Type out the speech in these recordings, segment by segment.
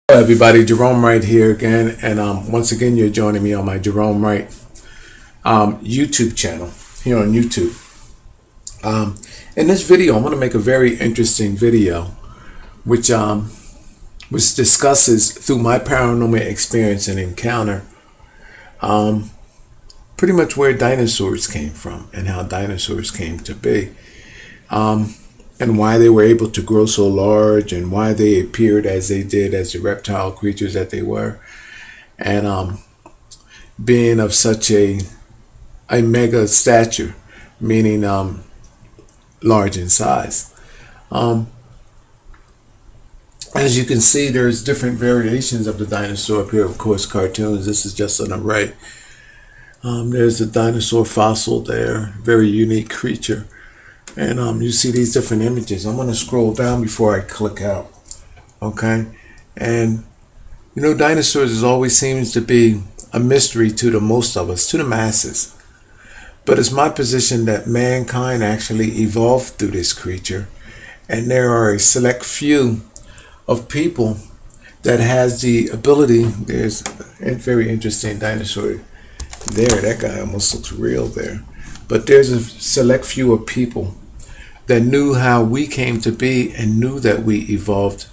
Hello everybody, Gerone Wright here again, and once again you're joining me on my Gerone Wright YouTube channel here on YouTube. In this video, I'm going to make a very interesting video, which discusses through my paranormal experience and encounter, pretty much where dinosaurs came from and how dinosaurs came to be. And why they were able to grow so large and why they appeared as they did as the reptile creatures that they were, and being of such a mega stature, meaning large in size. As you can see, there's different variations of the dinosaur up here. Of course, cartoons. This is just an array. There's a dinosaur fossil there, very unique creature. And you see these different images. I'm going to scroll down before I click out. Okay? And, you know, dinosaurs always seems to be a mystery to the most of us, to the masses. But it's my position that mankind actually evolved through this creature. And there are a select few of people that has the ability. There's a very interesting dinosaur there. That guy almost looks real there. But there's a select few of people that knew how we came to be and knew that we evolved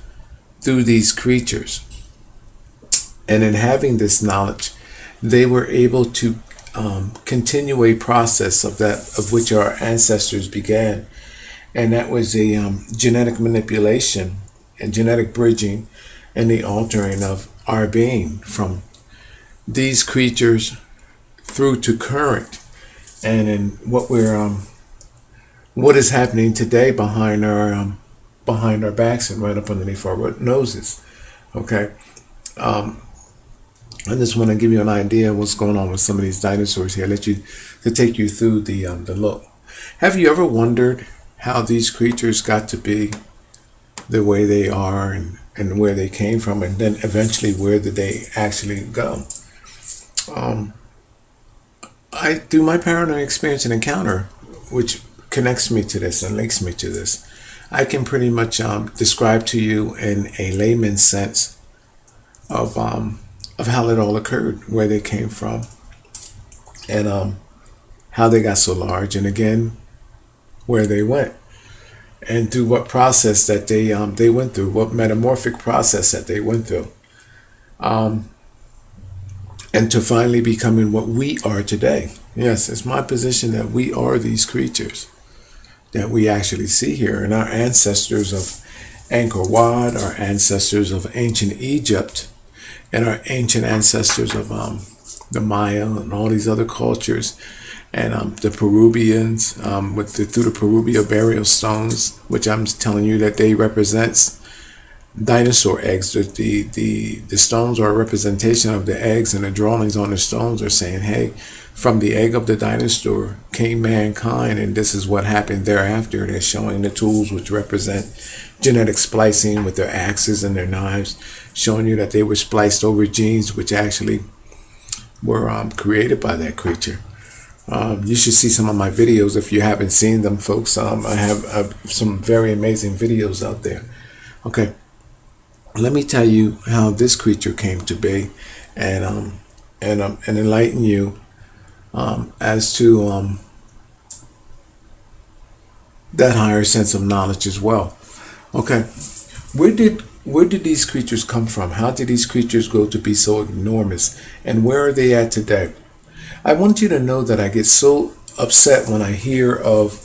through these creatures. And in having this knowledge, they were able to continue a process of which our ancestors began. And that was a genetic manipulation and genetic bridging and the altering of our being from these creatures through to current. And in what is happening today behind our backs and right up underneath our noses. Okay, I just want to give you an idea of what's going on with some of these dinosaurs here. To take you through the look. Have you ever wondered how these creatures got to be the way they are and where they came from, and then eventually where did they actually go? I through my paranormal experience and encounter, which connects me to this and links me to this, I can pretty much describe to you in a layman's sense of how it all occurred, where they came from, and how they got so large, and again where they went, and through what process that they went through, what metamorphic process that they went through, and to finally becoming what we are today. Yes, it's my position that we are these creatures that we actually see here, and our ancestors of Angkor Wat, our ancestors of ancient Egypt, and our ancient ancestors of the Maya and all these other cultures, and the Peruvians through the Peruvian burial stones, which I'm telling you that they represents dinosaur eggs. The stones are a representation of the eggs, and the drawings on the stones are saying, hey, from the egg of the dinosaur came mankind, and this is what happened thereafter. They're showing the tools which represent genetic splicing with their axes and their knives, showing you that they were spliced over genes which actually were created by that creature. You should see some of my videos if you haven't seen them, folks. I have some very amazing videos out there. Okay, let me tell you how this creature came to be, and enlighten you as to that higher sense of knowledge as well. Okay, where did these creatures come from? How did these creatures grow to be so enormous, and where are they at today? I want you to know that I get so upset when I hear of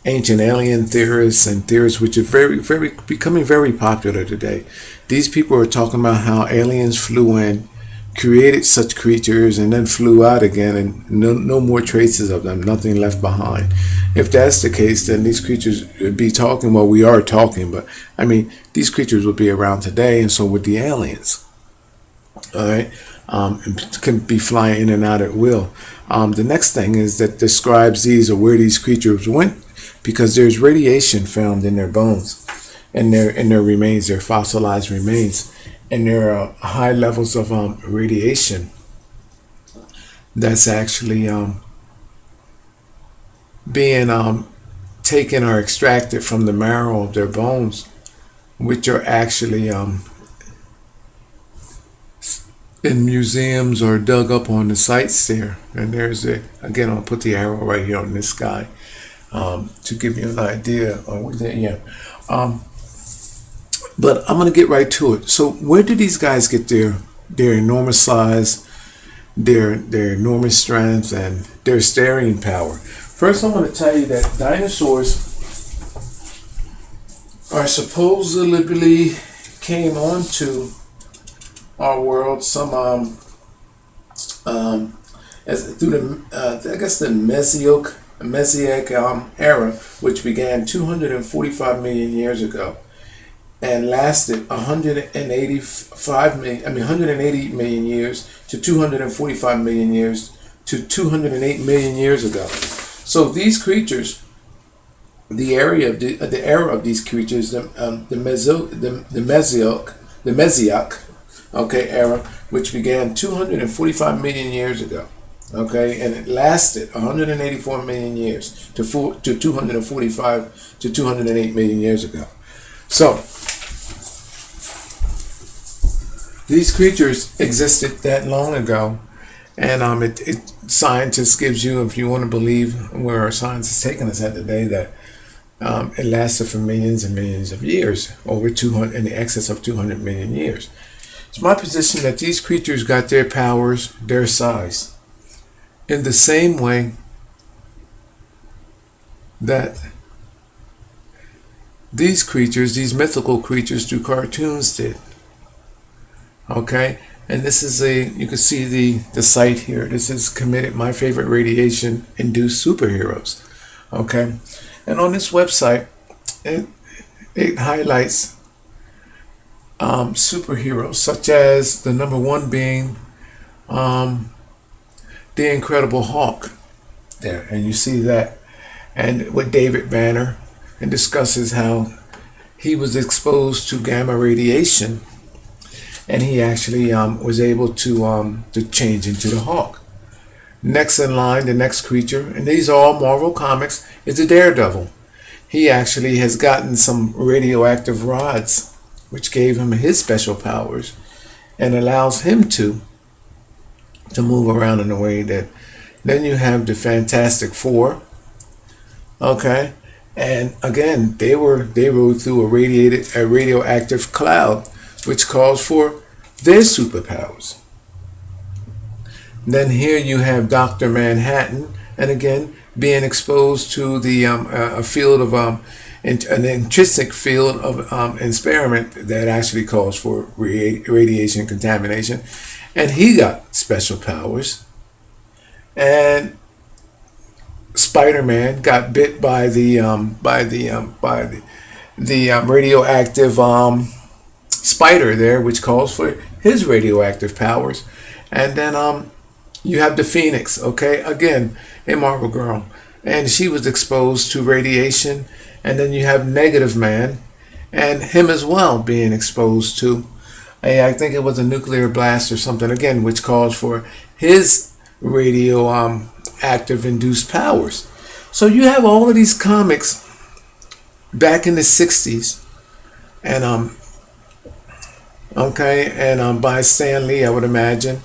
ancient alien theorists and theorists which are becoming very popular today. These people are talking about how aliens flew in, created such creatures, and then flew out again, and no more traces of them, nothing left behind. If that's the case, then these creatures would be talking, well, we are talking, but I mean, these creatures would be around today, and so would the aliens. All right, can be flying in and out at will. The next thing is that describes these, or where these creatures went, because there's radiation found in their bones, and their remains, their fossilized remains, and there are high levels of radiation that's actually being taken or extracted from the marrow of their bones, which are actually in museums or dug up on the sites there. And there's again, I'll put the arrow right here on this guy to give you an idea of what they, yeah. But I'm going to get right to it. So where did these guys get their enormous size, their enormous strength, and their staying power? First, I'm going to tell you that dinosaurs are supposedly came onto our world some as through the I guess the Mesozoic era, which began 245 million years ago and lasted 180 million years to 245 million years to 208 million years ago. So these creatures, the era of these creatures, the Mesozoic, okay, era, which began 245 million years ago, okay, and it lasted 184 million years to 245 to 208 million years ago. So these creatures existed that long ago, and scientists gives you, if you want to believe where our science is taking us at today, that it lasted for millions and millions of years, over 200, in the excess of 200 million years. It's my position that these creatures got their powers, their size, in the same way that these creatures, these mythical creatures through cartoons did. Okay, and this is you can see the site here. This is committed my favorite radiation induced superheroes. Okay, and on this website, it highlights superheroes such as the number one being the Incredible Hulk there, and you see that, and with David Banner, and discusses how he was exposed to gamma radiation, and he actually was able to change into the Hulk. Next in line, the next creature, and these are all Marvel comics, is the Daredevil. He actually has gotten some radioactive rods, which gave him his special powers and allows him to move around in a way that. Then you have the Fantastic Four, okay, and again they rode through a radioactive cloud, which calls for their superpowers. Then here you have Dr. Manhattan, and again being exposed to the a field of an intrinsic field of experiment that actually calls for radiation contamination, and he got special powers. And Spider-Man got bit by the radioactive spider there, which calls for his radioactive powers. And then you have the Phoenix, okay, again a Marvel girl, and she was exposed to radiation. And then you have Negative Man, and him as well being exposed to I think it was a nuclear blast or something, again, which calls for his radioactive induced powers. So you have all of these comics back in the 60s, and by Stan Lee, I would imagine.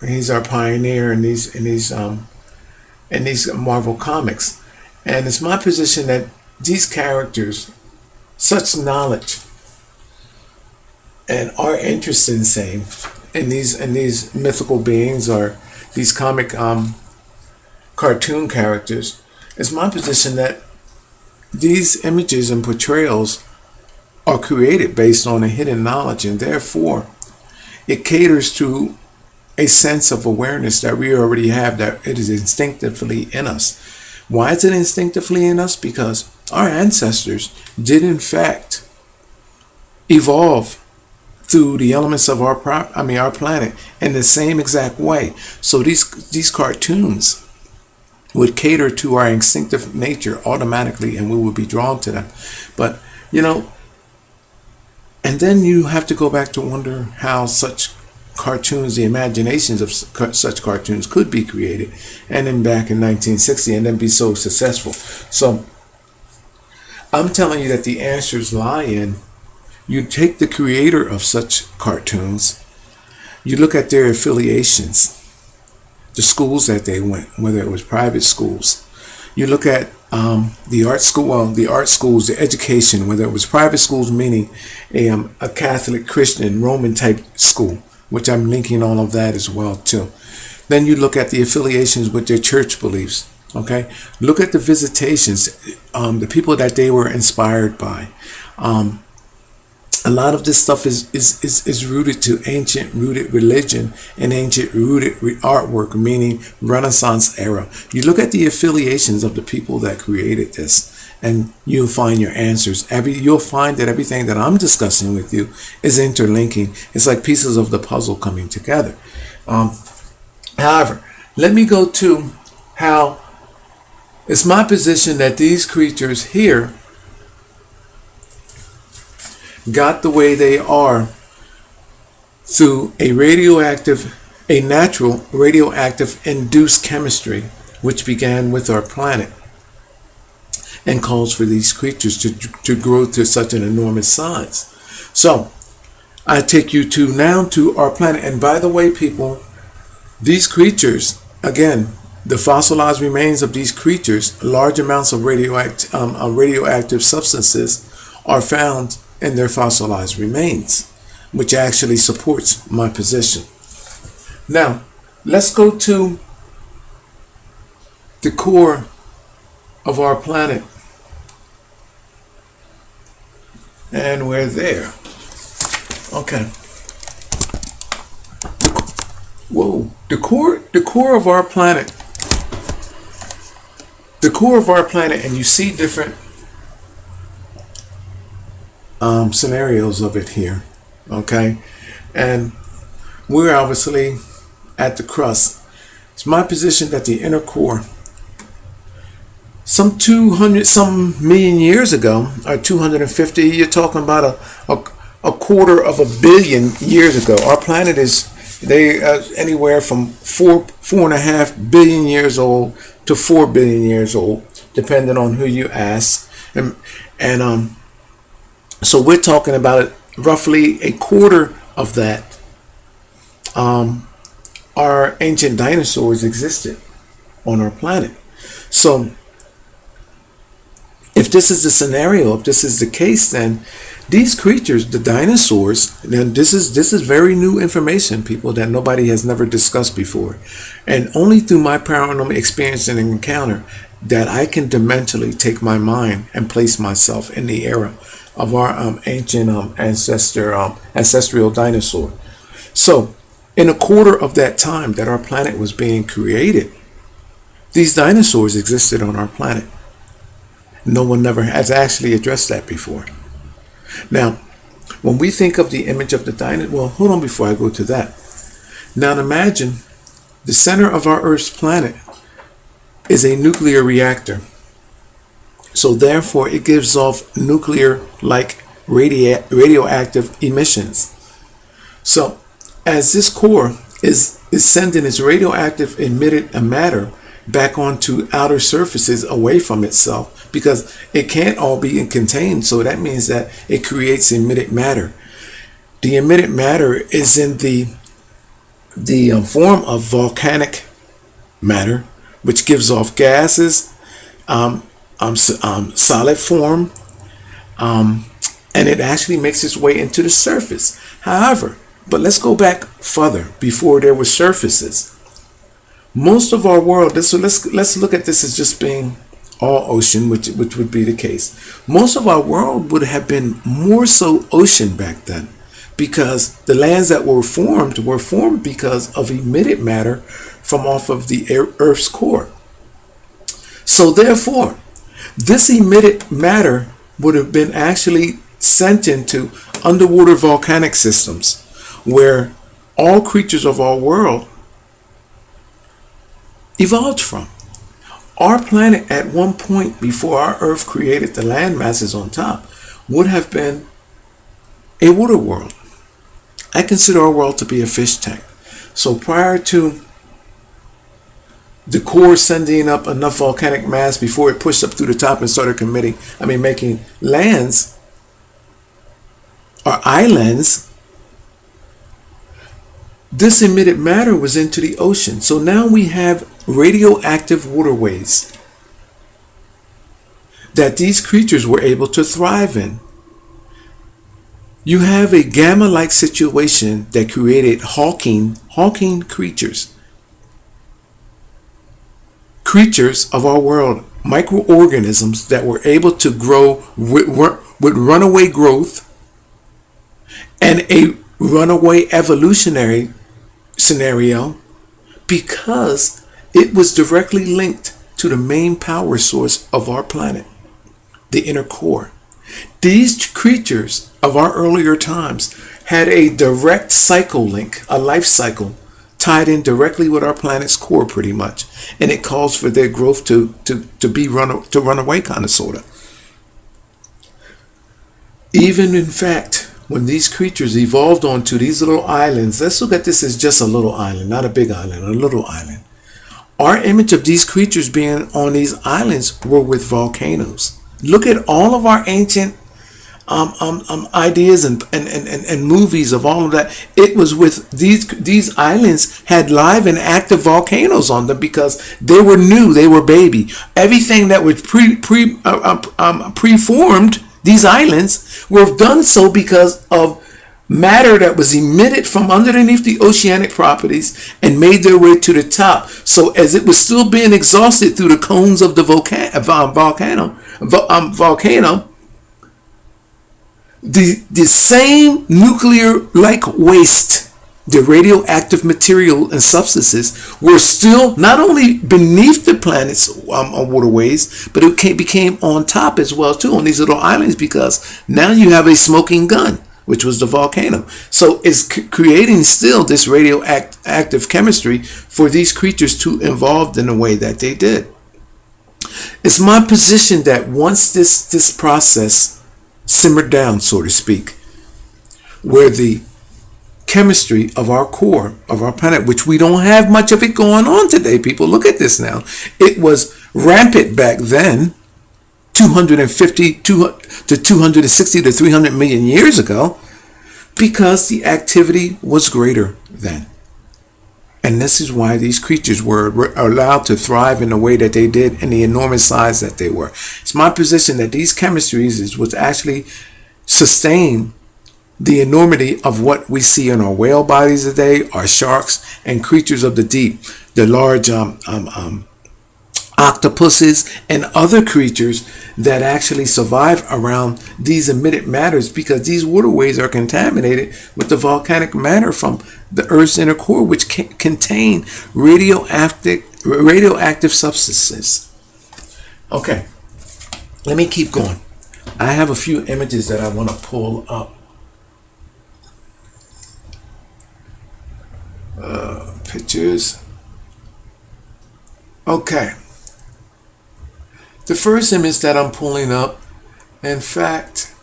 He's our pioneer in these Marvel comics, and it's my position that these characters, such knowledge, and our interest in saying in these mythical beings or these comic cartoon characters, it's my position that these images and portrayals are created based on a hidden knowledge, and therefore it caters to a sense of awareness that we already have, that it is instinctively in us. Why is it instinctively in us? Because our ancestors did in fact evolve through the elements of our planet in the same exact way. So these cartoons would cater to our instinctive nature automatically, and we would be drawn to them. But and then you have to go back to wonder how such cartoons, the imaginations of such cartoons could be created, and then back in 1960, and then be so successful. So I'm telling you that the answers lie in, you take the creator of such cartoons You look at their affiliations, the schools that they went, whether it was private schools. You look at the art schools, the education, whether it was private schools, meaning a Catholic, Christian, Roman type school, which I'm linking all of that as well too. Then you look at the affiliations with their church beliefs. Okay, look at the visitations, the people that they were inspired by. A lot of this stuff is rooted to ancient rooted religion and ancient rooted artwork, meaning Renaissance era. You look at the affiliations of the people that created this, and you'll find your answers. You'll find that everything that I'm discussing with you is interlinking. It's like pieces of the puzzle coming together. However, let me go to how it's my position that these creatures here got the way they are through a natural radioactive induced chemistry, which began with our planet and calls for these creatures to grow to such an enormous size. So I take you now to our planet. And by the way, people, these creatures, again, the fossilized remains of these creatures, large amounts of radioactive substances are found in their fossilized remains, which actually supports my position. Now, let's go to the core of our planet. And we're there. Okay. Whoa. The core of our planet. The core of our planet, and you see different scenarios of it here. Okay. And we're obviously at the crust. It's my position that the inner core, some 200 some million years ago, or 250, you're talking about a quarter of a billion years ago. Our planet is anywhere from 4.5 billion years old to 4 billion years old, depending on who you ask. And so we're talking about roughly a quarter of that. Our ancient dinosaurs existed on our planet. So if this is the scenario, if this is the case, then these creatures, the dinosaurs, then this is very new information, people, that nobody has never discussed before. And only through my paranormal experience and encounter that I can dimensionally take my mind and place myself in the era of our ancient ancestral dinosaur. So in a quarter of that time that our planet was being created, these dinosaurs existed on our planet. No one never has actually addressed that before. Now, when we think of the image of the dinosaur, well, hold on before I go to that. Now imagine the center of our Earth's planet is a nuclear reactor. So therefore, it gives off nuclear-like radioactive emissions. So as this core is sending its radioactive emitted matter back onto outer surfaces away from itself, because it can't all be contained. So that means that it creates emitted matter. The emitted matter is in the form of volcanic matter, which gives off gases, solid form, and it actually makes its way into the surface. However, but let's go back further before there were surfaces. Most of our world, so let's look at this as just being all ocean, which would be the case. Most of our world would have been more so ocean back then, because the lands that were formed because of emitted matter from off of the Earth's core. So therefore, this emitted matter would have been actually sent into underwater volcanic systems, where all creatures of our world evolved from. Our planet at one point before our Earth created the land masses on top would have been a water world. I consider our world to be a fish tank. So prior to the core sending up enough volcanic mass before it pushed up through the top and started making lands or islands, this emitted matter was into the ocean. So now we have radioactive waterways that these creatures were able to thrive in. You have a gamma-like situation that created Hawking creatures. Creatures of our world, microorganisms that were able to grow with runaway growth and a runaway evolutionary scenario, because it was directly linked to the main power source of our planet, the inner core. These creatures of our earlier times had a direct cycle link, a life cycle, tied in directly with our planet's core pretty much. And it calls for their growth to run away kind of sort of. Even in fact, when these creatures evolved onto these little islands, let's look at this as just a little island, not a big island, a little island. Our image of these creatures being on these islands were with volcanoes. Look at all of our ancient ideas and movies of all of that. It was with these islands had live and active volcanoes on them because they were new, they were baby. Everything that was preformed, these islands were done so because of matter that was emitted from underneath the oceanic properties and made their way to the top. So as it was still being exhausted through the cones of the volcano, the same nuclear-like waste, the radioactive material and substances, were still not only beneath the planet's waterways, but it became on top as well too on these little islands, because now you have a smoking gun, which was the volcano. So it's creating still this radioactive chemistry for these creatures to evolve in the way that they did. It's my position that once this process simmered down, so to speak, where the chemistry of our core, of our planet, which we don't have much of it going on today, people, look at this now. It was rampant back then, 250 to 260 to 300 million years ago, because the activity was greater then. And this is why these creatures were allowed to thrive in the way that they did and the enormous size that they were. It's my position that these chemistries is what actually sustain the enormity of what we see in our whale bodies today, our sharks and creatures of the deep, the large octopuses and other creatures that actually survive around these emitted matters, because these waterways are contaminated with the volcanic matter from the Earth's inner core, which contain radioactive substances. Okay, let me keep going. I have a few images that I want to pull up. Pictures. Okay. The first image that I'm pulling up, in fact,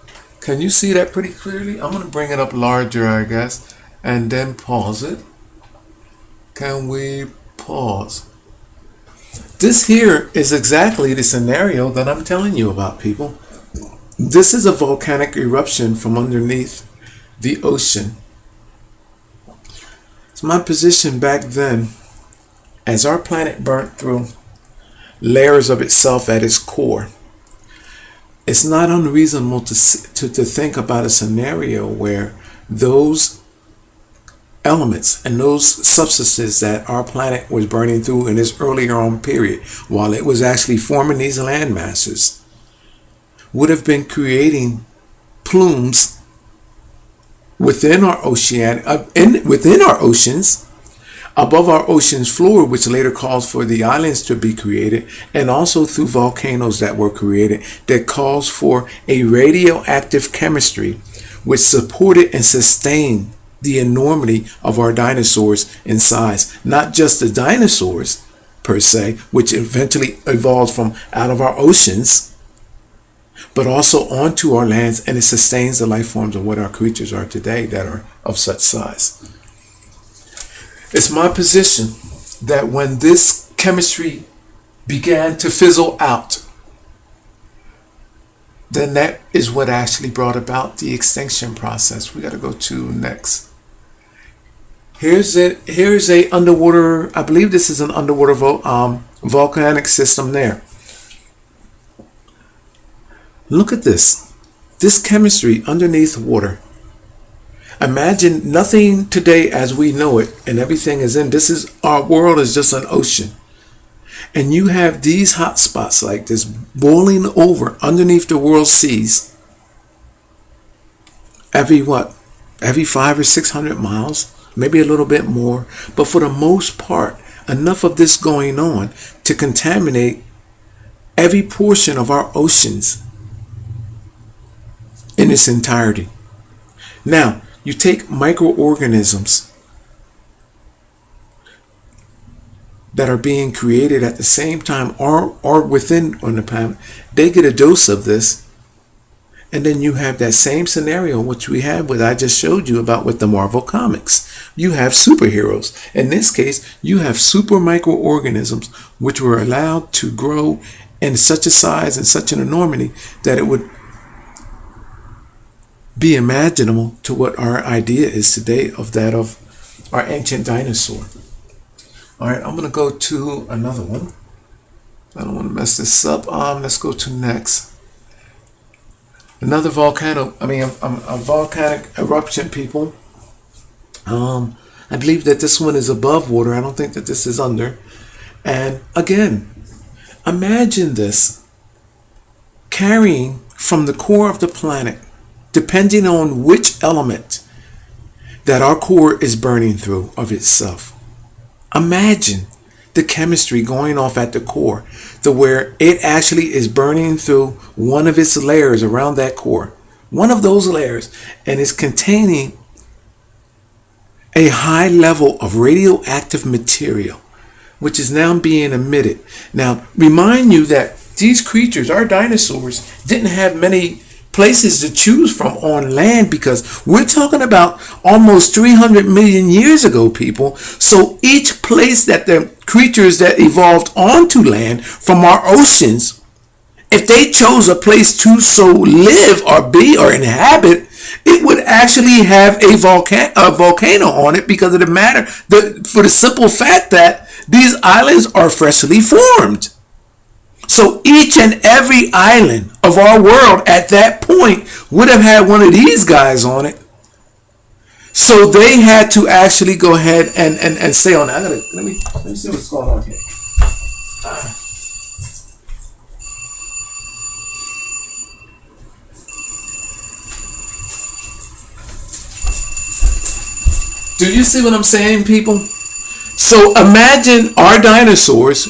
can you see that pretty clearly? I'm going to bring it up larger, I guess, and then pause it. Can we pause? This here is exactly the scenario that I'm telling you about, people. This is a volcanic eruption from underneath the ocean. It's my position back then, as our planet burnt through layers of itself at its core. It's not unreasonable to think about a scenario where those elements and those substances that our planet was burning through in this earlier on period, while it was actually forming these land masses, would have been creating plumes within our within our oceans, above our ocean's floor, which later calls for the islands to be created, and also through volcanoes that were created, that calls for a radioactive chemistry which supported and sustained the enormity of our dinosaurs in size. Not just the dinosaurs per se, which eventually evolved from out of our oceans, but also onto our lands, and it sustains the life forms of what our creatures are today that are of such size. It's my position that when this chemistry began to fizzle out, then that is what actually brought about the extinction process. We got to go to next. Here's it. Here's a underwater. I believe this is an underwater volcanic system there. Look at this. This chemistry underneath water. Imagine nothing today as we know it, and everything is in. This is our world is just an ocean, and you have these hot spots like this boiling over underneath the world seas. Every what? Every 500 or 600 miles, maybe a little bit more, but for the most part, enough of this going on to contaminate every portion of our oceans in its entirety. Now, you take microorganisms that are being created at the same time or within on the planet, they get a dose of this, and then you have that same scenario which we had with I just showed you about with the Marvel comics. You have superheroes. In this case, you have super microorganisms which were allowed to grow in such a size and such an enormity that it would be imaginable to what our idea is today of that of our ancient dinosaur. All right, I'm going to go to another one. I don't want to mess this up. Let's go to next. Another volcano. A volcanic eruption, people. I believe that this one is above water. I don't think that this is under. And again, imagine this carrying from the core of the planet, depending on which element that our core is burning through of itself. Imagine the chemistry going off at the core, to where it actually is burning through one of its layers around that core, one of those layers, and is containing a high level of radioactive material, which is now being emitted. Now, remind you that these creatures, our dinosaurs, didn't have many places to choose from on land, because we're talking about almost 300 million years ago, people. So each place that the creatures that evolved onto land from our oceans, if they chose a place to so live or be or inhabit, it would actually have a volcano on it, because of the matter that, for the simple fact that these islands are freshly formed. So each and every island of our world at that point would have had one of these guys on it. So they had to actually go ahead and stay on that. Let me see what's going on here. Do you see what I'm saying, people? So imagine our dinosaurs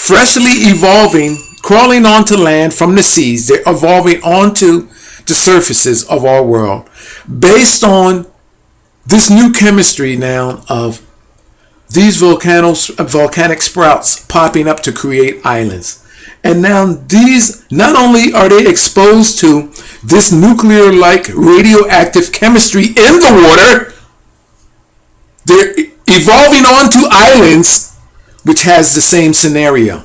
freshly evolving, crawling onto land from the seas. They're evolving onto the surfaces of our world based on this new chemistry now of these volcanic sprouts popping up to create islands. And now these, not only are they exposed to this nuclear-like radioactive chemistry in the water, they're evolving onto islands which has the same scenario.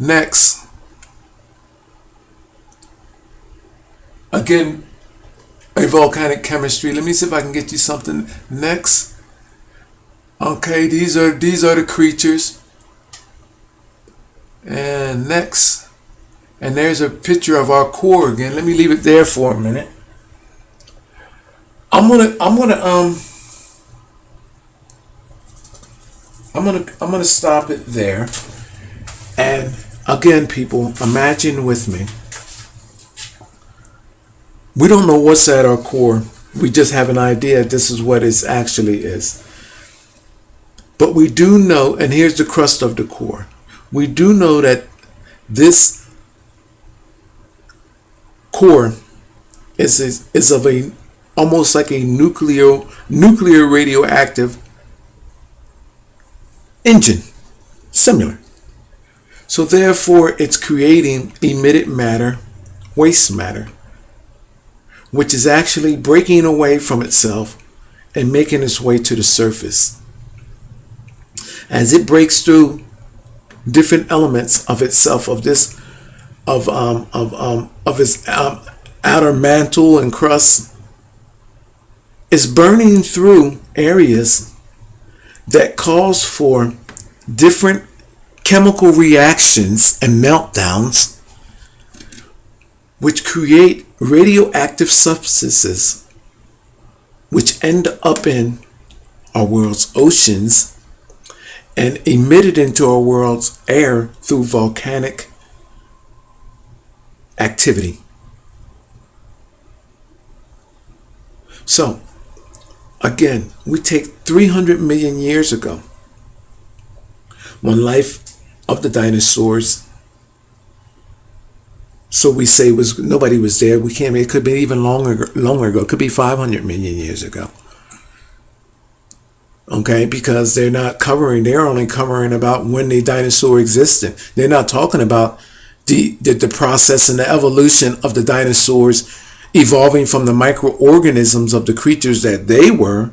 Next, again, a volcanic chemistry. Let me see if I can get you something next. Okay, these are the creatures. And next, and there's a picture of our core again. Let me leave it there for a minute. I'm gonna stop it there. And again, people, imagine with me. We don't know what's at our core. We just have an idea this is what it actually is. But we do know, and here's the crust of the core. We do know that this core is of a almost like a nuclear radioactive engine, similar. So therefore, it's creating emitted matter, waste matter, which is actually breaking away from itself and making its way to the surface. As it breaks through different elements of itself, of this of its outer mantle and crust is burning through areas that cause for different chemical reactions and meltdowns, which create radioactive substances which end up in our world's oceans and emitted into our world's air through volcanic activity. So, again, we take 300 million years ago, when life of the dinosaurs, so we say nobody was there. We can't. It could be even longer ago. It could be 500 million years ago. Okay, because they're only covering about when the dinosaur existed. They're not talking about the process and the evolution of the dinosaurs evolving from the microorganisms of the creatures that they were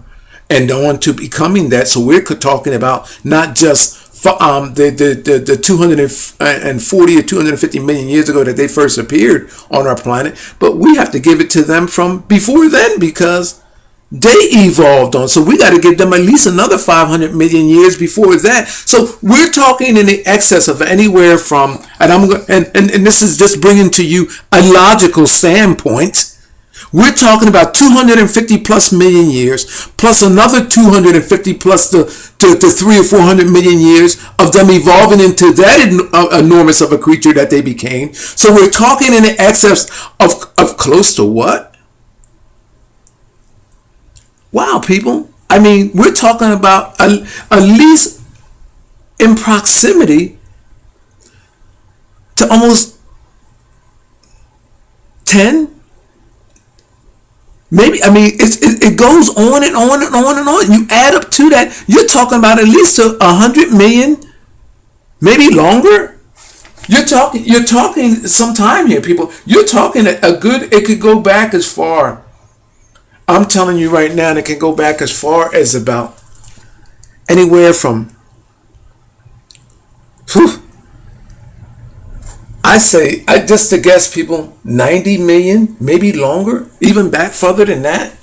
and on to becoming that. So we're talking about not just the 240 or 250 million years ago that they first appeared on our planet, but we have to give it to them from before then, because they evolved on. So we got to give them at least another 500 million years before that. So we're talking in the excess of anywhere from, and this is just bringing to you a logical standpoint. We're talking about 250 plus million years, plus another 250 plus to 300 or 400 million years of them evolving into that enormous of a creature that they became. So we're talking in the excess of close to what? Wow, people. I mean, we're talking about at least in proximity to almost 10. Maybe, I mean, it goes on and on and on and on. You add up to that, you're talking about at least 100 million, maybe longer. You're talking some time here, people. You're talking it could go back as far. I'm telling you right now, it can go back as far as about anywhere from, just to guess, people, 90 million, maybe longer, even back further than that.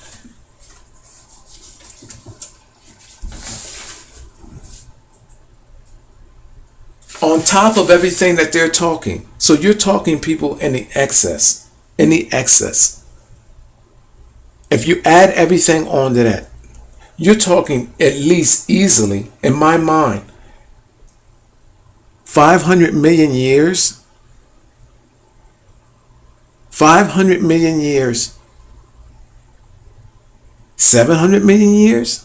On top of everything that they're talking. So you're talking, people, in the excess. If you add everything onto that, you're talking at least easily, in my mind, 500 million years. 500 million years, 700 million years,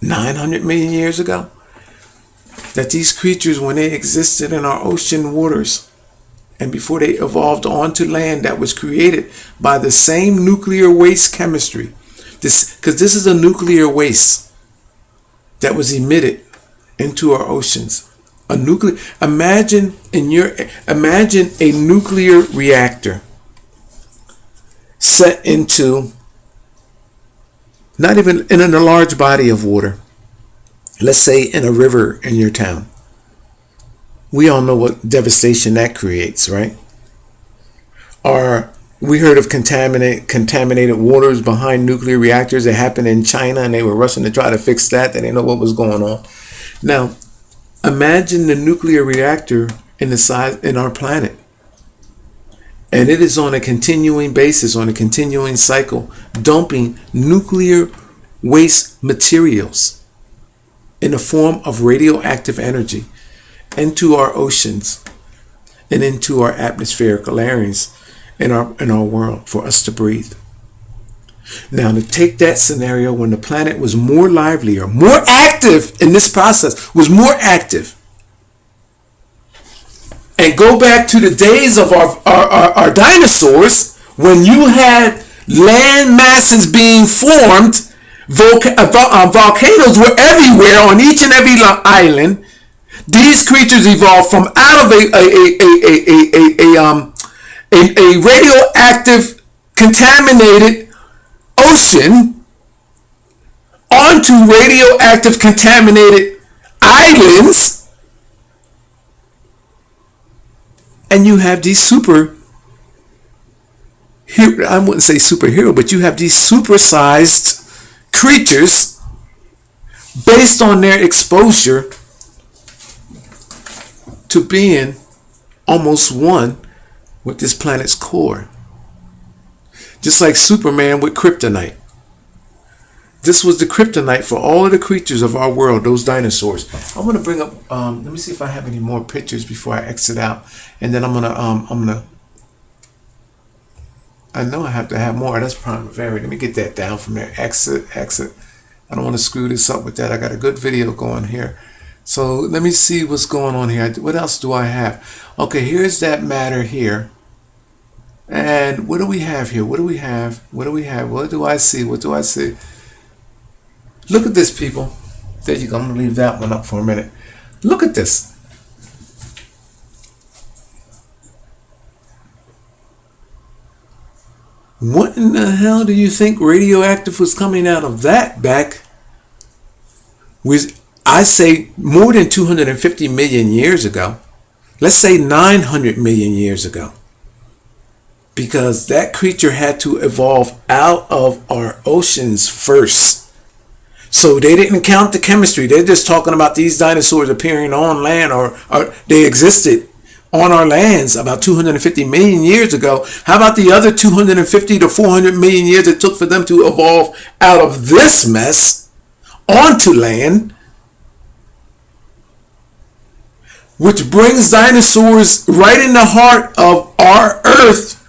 900 million years ago, that these creatures, when they existed in our ocean waters and before they evolved onto land, that was created by the same nuclear waste chemistry. Because this is a nuclear waste that was emitted into our oceans. Imagine a nuclear reactor set into, not even in a large body of water, let's say in a river in your town. We all know what devastation that creates, right? Or we heard of contaminated waters behind nuclear reactors that happened in China, and they were rushing to try to fix that. They didn't know what was going on. Now, imagine the nuclear reactor in our planet. And it is on a continuing basis, on a continuing cycle, dumping nuclear waste materials in the form of radioactive energy into our oceans and into our atmospheric layers in our world for us to breathe. Now, to take that scenario when the planet was more livelier, more active in this process, was more active, and go back to the days of our dinosaurs, when you had land masses being formed, volcanoes were everywhere on each and every island. These creatures evolved from out of a radioactive, contaminated ocean onto radioactive, contaminated islands And you have these I wouldn't say superhero, but you have these supersized creatures based on their exposure to being almost one with this planet's core. Just like Superman with kryptonite. This was the kryptonite for all of the creatures of our world, those dinosaurs. I want to bring up, let me see if I have any more pictures before I exit out. And then I'm gonna, I know I have to have more. That's primary. Let me get that down from there. Exit. I don't want to screw this up with that. I got a good video going here. So let me see what's going on here. What else do I have? Okay, here's that matter here. And what do we have here? What do we have? What do I see? Look at this, people. There you go. I'm going to leave that one up for a minute. Look at this. What in the hell do you think radioactive was coming out of that back with, I say, more than 250 million years ago? Let's say 900 million years ago. Because that creature had to evolve out of our oceans first. So they didn't count the chemistry. They're just talking about these dinosaurs appearing on land, or they existed on our lands about 250 million years ago. How about the other 250 to 400 million years it took for them to evolve out of this mess onto land? Which brings dinosaurs right in the heart of our Earth.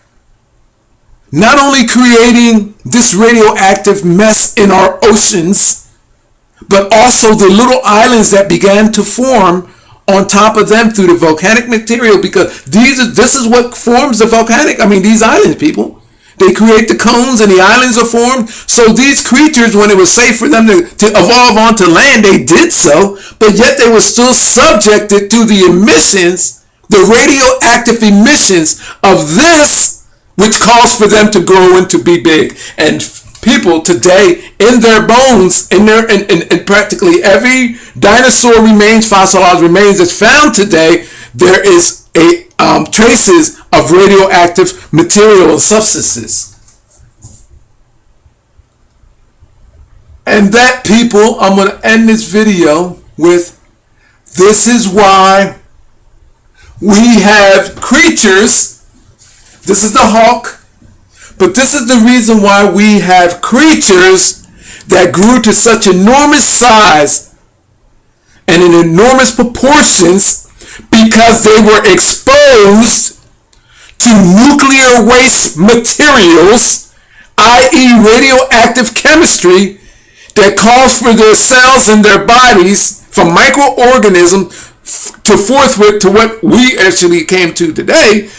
Not only creating this radioactive mess in our oceans, but also the little islands that began to form on top of them through the volcanic material, because this is what forms these islands, people. They create the cones and the islands are formed. So these creatures, when it was safe for them to evolve onto land, they did so, but yet they were still subjected to the emissions, the radioactive emissions of this, which caused for them to grow and to be big. And people today, in their bones, in practically every dinosaur remains, fossilized remains that's found today, there is traces of radioactive material and substances. And that, people, I'm going to end this video with, this is why we have creatures. This is the hawk. But this is the reason why we have creatures that grew to such enormous size and in enormous proportions, because they were exposed to nuclear waste materials, i.e. radioactive chemistry, that calls for their cells in their bodies, from microorganisms to forthwith to what we actually came to today,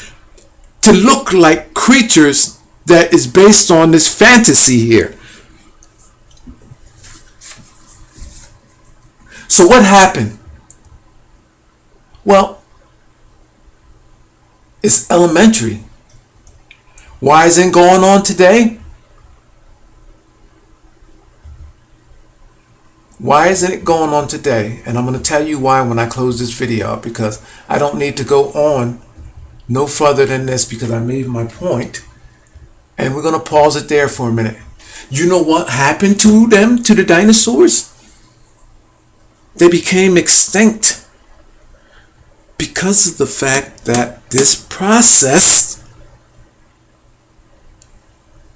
to look like creatures that is based on this fantasy here. So what happened? Well, it's elementary. Why isn't it going on today? Why isn't it going on today? And I'm going to tell you why when I close this video up, because I don't need to go on no further than this, because I made my point. And we're going to pause it there for a minute. You know what happened to them, to the dinosaurs? They became extinct because of the fact that this process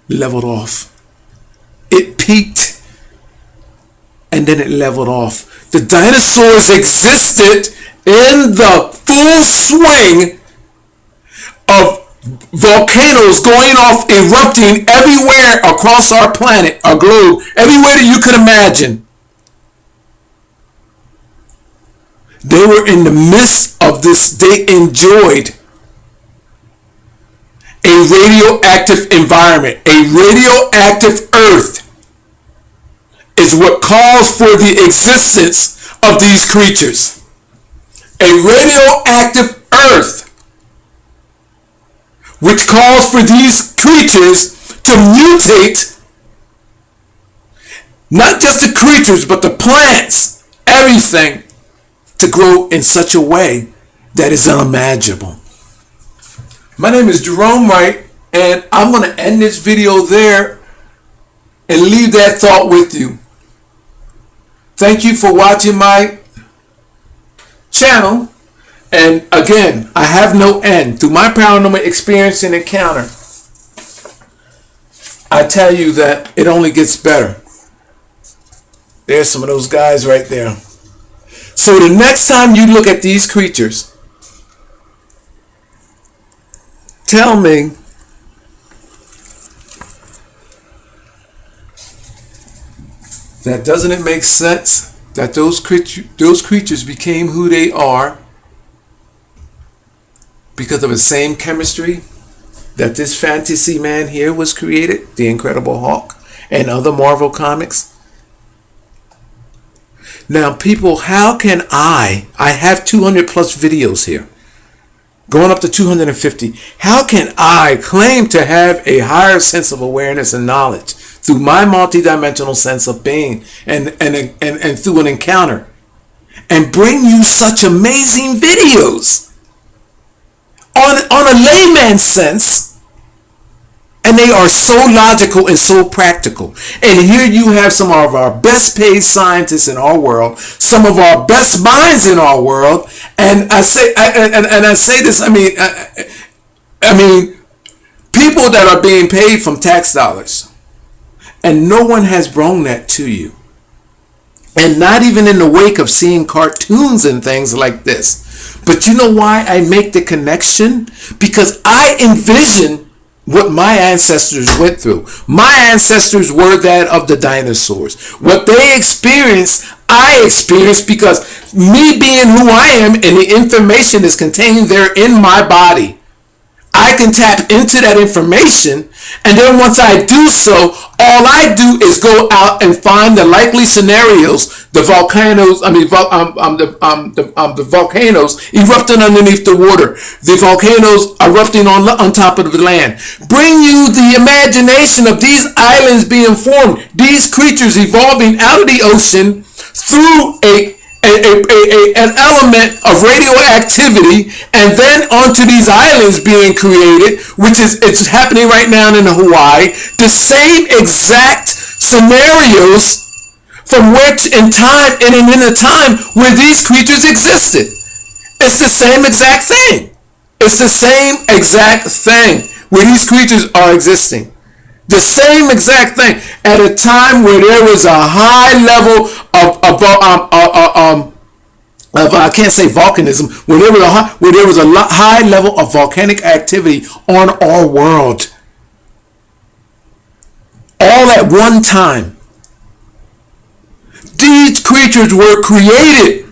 leveled off. It peaked and then it leveled off. The dinosaurs existed in the full swing of volcanoes going off, erupting everywhere across our planet, our globe, everywhere that you could imagine. They were in the midst of this. They enjoyed a radioactive environment. A radioactive Earth is what calls for the existence of these creatures. A radioactive Earth which calls for these creatures to mutate, not just the creatures, but the plants, everything, to grow in such a way that is unimaginable. My name is Gerone Wright, and I'm going to end this video there and leave that thought with you. Thank you for watching my channel. And again, I have no end. Through my paranormal experience and encounter, I tell you that it only gets better. There's some of those guys right there. So the next time you look at these creatures, tell me that doesn't it make sense that those creatures became who they are because of the same chemistry that this fantasy man here was created, the Incredible Hulk, and other Marvel comics? Now, people, how can I have 200 plus videos here, going up to 250. How can I claim to have a higher sense of awareness and knowledge through my multidimensional sense of being and through an encounter, and bring you such amazing videos on a layman's sense? And they are so logical and so practical. And here you have some of our best paid scientists in our world, some of our best minds in our world. And I say this, I mean, people that are being paid from tax dollars. And no one has brought that to you. And not even in the wake of seeing cartoons and things like this. But you know why I make the connection? Because I envision what my ancestors went through. My ancestors were that of the dinosaurs. What they experienced, I experienced, because me being who I am and the information is contained there in my body, I can tap into that information, and then once I do so, all I do is go out and find the likely scenarios, the volcanoes, the volcanoes erupting underneath the water, the volcanoes erupting on top of the land. Bring you the imagination of these islands being formed, these creatures evolving out of the ocean through an element of radioactivity, and then onto these islands being created, which it's happening right now in Hawaii. The same exact scenarios from which in time and in a time where these creatures existed. It's the same exact thing. It's the same exact thing where these creatures are existing. The same exact thing at a time where there was a high level of I can't say volcanism, where there was a high level of volcanic activity on our world, all at one time. These creatures were created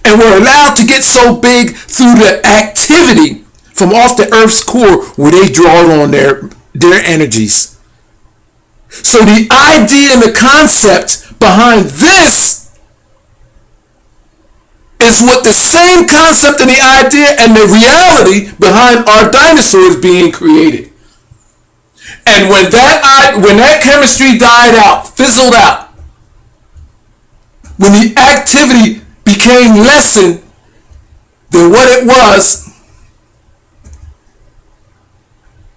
and were allowed to get so big through the activity from off the Earth's core, where they draw on their energies. So the idea and the concept behind this is what the same concept and the idea and the reality behind our dinosaurs being created. And when that chemistry died out, fizzled out, when the activity became lessened than what it was,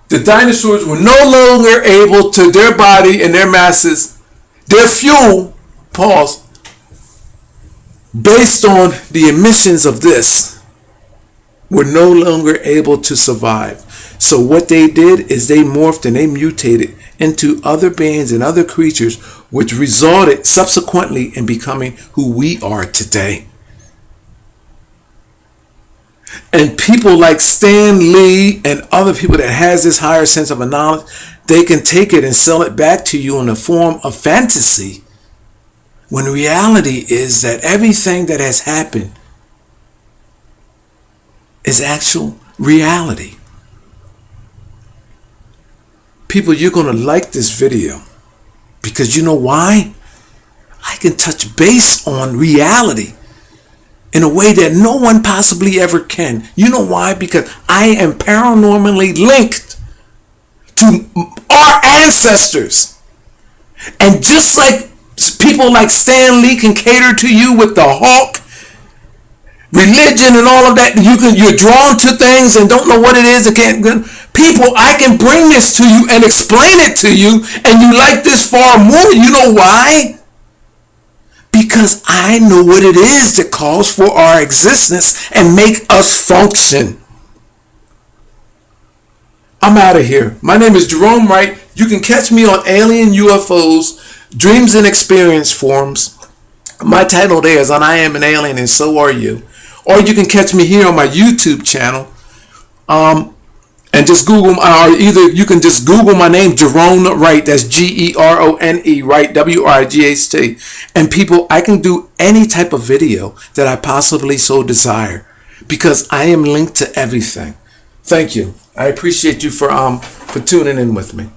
the dinosaurs were no longer able to, their body and their masses, their fuel, based on the emissions of this, were no longer able to survive. So what they did is they morphed and they mutated into other beings and other creatures, which resulted subsequently in becoming who we are today. And people like Stan Lee and other people that has this higher sense of a knowledge, they can take it and sell it back to you in the form of fantasy, when reality is that everything that has happened is actual reality. People, you're going to like this video, because you know why? I can touch base on reality in a way that no one possibly ever can. You know why? Because I am paranormally linked to our ancestors. And just like people like Stan Lee can cater to you with the Hulk, religion and all of that. You're drawn to things and don't know what it is. People, I can bring this to you and explain it to you, and you like this far more. You know why? Because I know what it is that calls for our existence and make us function. I'm out of here. My name is Gerone Wright. You can catch me on Alien UFOs, Dreams and Experience Forums. My title there is on I Am an Alien and So Are You. Or you can catch me here on my YouTube channel. And just Google, or either you can just Google my name, Gerone Wright. That's Gerone Wright, W-R-I-G-H-T. And people, I can do any type of video that I possibly so desire because I am linked to everything. Thank you. I appreciate you for tuning in with me.